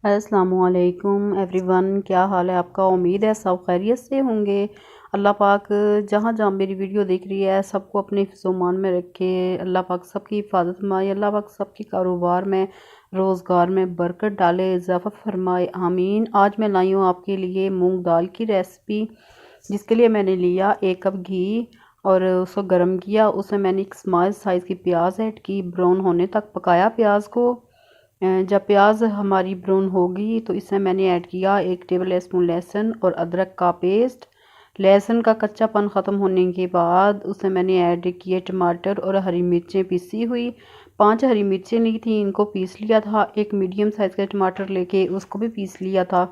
अस्सलामुअलैकुम एवरीवन, क्या हाल है आपका। उम्मीद है सब खैरियत से होंगे। अल्लाह पाक जहाँ जहाँ मेरी वीडियो देख रही है सबको अपने हिफ्ज़-ओ-मान में रखे। अल्लाह पाक सबकी हिफाजत फरमाए। अल्लाह पाक सबके कारोबार में रोज़गार में बरकत डाले, इजाफ़ा फरमाए, आमीन। आज मैं लाई हूँ आपके लिए मूंग दाल की रेसिपी, जिसके लिए मैंने लिया 1 कप घी और उसको गर्म किया। उसमें मैंने एक स्मॉल साइज़ की प्याज ऐड की, ब्राउन होने तक पकाया प्याज को। जब प्याज हमारी ब्राउन होगी तो इसमें मैंने ऐड किया 1 टेबल स्पून लहसुन और अदरक का पेस्ट। लहसुन का कच्चापन ख़त्म होने के बाद उसमें मैंने ऐड किए टमाटर और हरी मिर्चें पीसी हुई। 5 हरी मिर्चें ली थी, इनको पीस लिया था। एक मीडियम साइज़ का टमाटर लेके उसको भी पीस लिया था,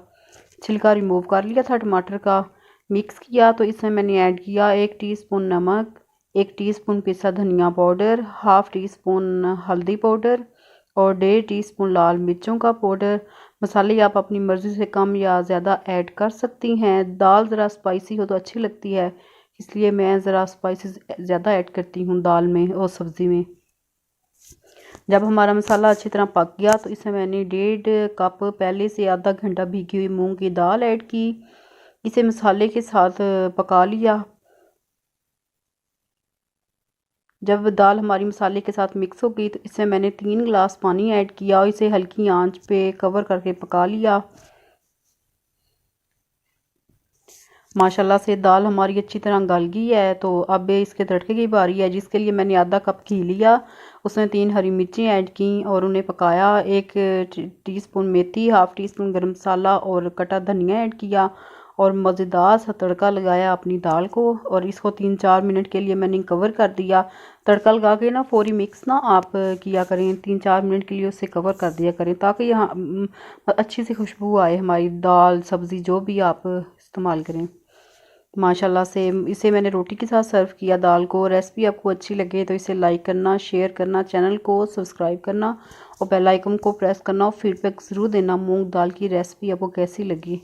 छिलका रिमूव कर लिया था टमाटर का। मिक्स किया तो इसमें मैंने ऐड किया 1 टीस्पून नमक, 1 टीस्पून पिसा धनिया पाउडर, हाफ़ टी स्पून हल्दी पाउडर और 1.5 टीस्पून लाल मिर्चों का पाउडर। मसाले आप अपनी मर्ज़ी से कम या ज़्यादा ऐड कर सकती हैं। दाल ज़रा स्पाइसी हो तो अच्छी लगती है, इसलिए मैं ज़रा स्पाइसी ज़्यादा ऐड करती हूँ दाल में और सब्ज़ी में। जब हमारा मसाला अच्छी तरह पक गया तो इसमें मैंने 1.5 कप पहले से आधा घंटा भीगी हुई मूंग की दाल ऐड की। इसे मसाले के साथ पका लिया। जब दाल हमारी मसाले के साथ मिक्स हो गई तो इसमें मैंने 3 गिलास पानी ऐड किया और इसे हल्की आंच पे कवर करके पका लिया। माशाल्लाह से दाल हमारी अच्छी तरह गल गई है। तो अब इसके तड़के की बारी है, जिसके लिए मैंने आधा कप घी लिया, उसमें 3 हरी मिर्चें ऐड की और उन्हें पकाया। 1 टीस्पून मेथी, हाफ़ टी स्पून गर्म मसाला और कटा धनिया ऐड किया और मज़ेदार सा तड़का लगाया अपनी दाल को और इसको 3-4 मिनट के लिए मैंने कवर कर दिया। तड़का लगा के ना फौरी मिक्स ना आप किया करें, 3-4 मिनट के लिए उसे कवर कर दिया करें, ताकि यहाँ अच्छी सी खुशबू आए हमारी दाल सब्ज़ी जो भी आप इस्तेमाल करें। माशाल्लाह से इसे मैंने रोटी के साथ सर्व किया दाल को। रेसिपी आपको अच्छी लगे तो इसे लाइक करना, शेयर करना, चैनल को सब्सक्राइब करना और बेल आइकन को प्रेस करना और फीडबैक ज़रूर देना मूंग दाल की रेसिपी आपको कैसी लगी।